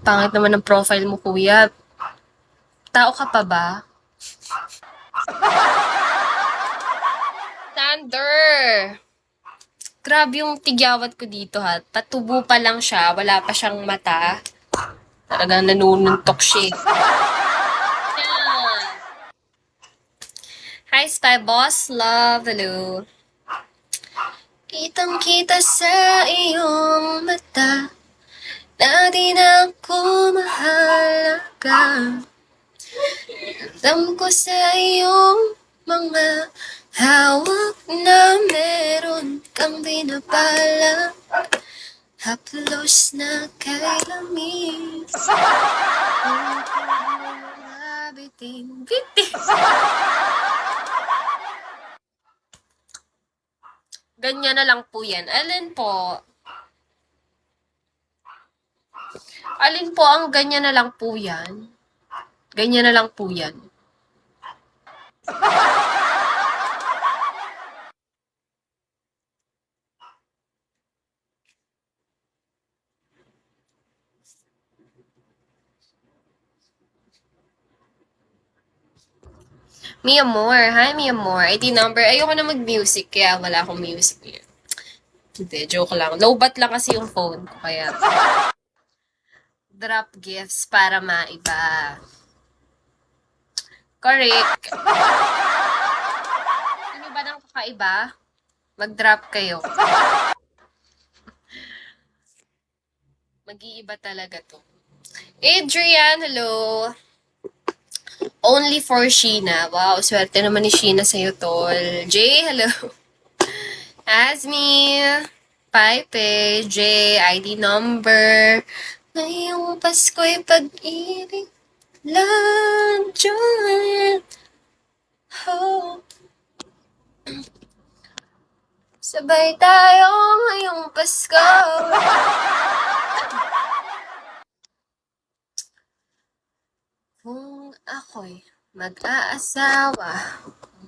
Pangit naman ng profile mo, kuya. Tao ka pa ba? Thunder! Grabe yung tigyawat ko dito, ha. Patubo pa lang siya. Wala pa siyang mata. Talagang nanununtok siya. Yan. Hi, Spy Boss. Love. Hello. Kitang-kita sa iyong mata na di na ako mahalaga. Alam ko sa iyong mga hawak na meron kang binabalak. Haplos na kay lamis. Bitin. Ganyan na lang po yan. Alin po? Alin po ang ganyan na lang po yan? Ganyan na lang po yan. Mi Amor. Hi, Mi Amor. ID number. Ayoko na mag-music, kaya wala akong music ngayon. Hindi, joke lang. Lowbat lang kasi yung phone ko, kaya drop gifts para maiba. Correct. Ano ba ng kakaiba? Mag-drop kayo. Mag-iiba talaga to. Adrian, hello. Only for Sheena. Wow, swerte naman ni Sheena sa'yo, tol. Jay, hello. Asmi, Pipe, Jay, ID number. Ngayong Pasko'y pag-ibig lang dyan. Oh. Sabay tayo ngayong Pasko. Kung ako'y mag-aasawa,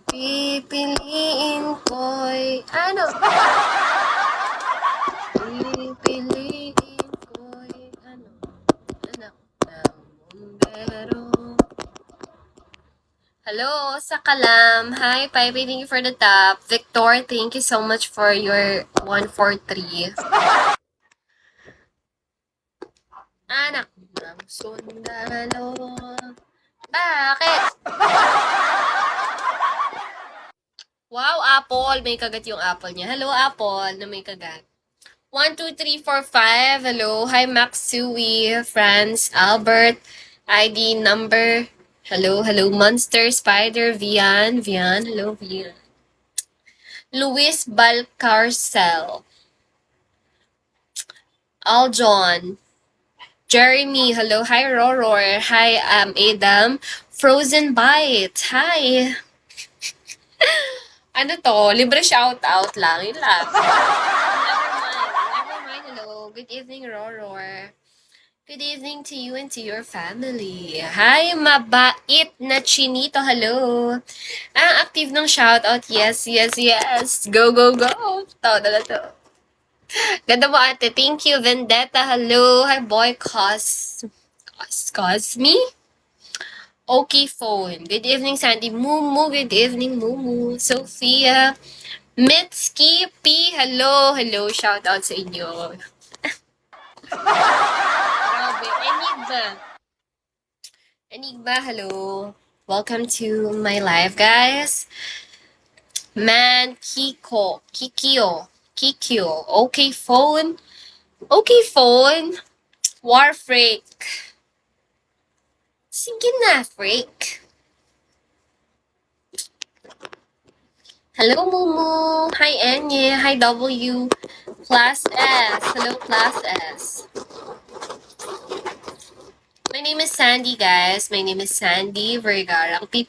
pipiliin ko'y ano? Pipiliin ko'y ano? Anak ng bumbero. Hello, sa Kalam. Hi, Pai, thank you for the top. Victor, thank you so much for your 143. Anak ng sundalo. Bakit? Wow, Apple. May kagat yung Apple niya. Hello, Apple, na may kagat. 1, 2, 3, 4, 5. Hello. Hi, Max Sui, Franz, Albert. ID number. Hello, hello, Monster, Spider, Vian. Vian, hello, Vian. Luis Balcarcel. Aljon. Jeremy, hello. Hi, Roror. Hi, Adam. Frozen Bite. Hi. Ano to? Libre shoutout lang. Yun lang. Never mind. Hello. Good evening, Roror. Good evening to you and to your family. Hi, mabait na Chinito. Hello. Ang active ng shoutout. Yes, yes, yes. Go, go, go. Todo na to. Ganda mo, ate. Thank you, Vendetta. Hello. Hi, boy. Cosme? Okay, phone. Good evening, Sandy. Mumu. Good evening, Mumu. Sophia. Mitski P. Hello. Hello. Shout out sa inyo. Grabe. Enigma. Hello. Welcome to my live, guys. Man, Kikyo. Okay, phone. Okay, phone. Warfreak. Sige na, freak. Hello, Mumu. Hi, Enye. Hi, W. Class S. Hello, Class S. My name is Sandy, guys. My name is Sandy Vergara. Ang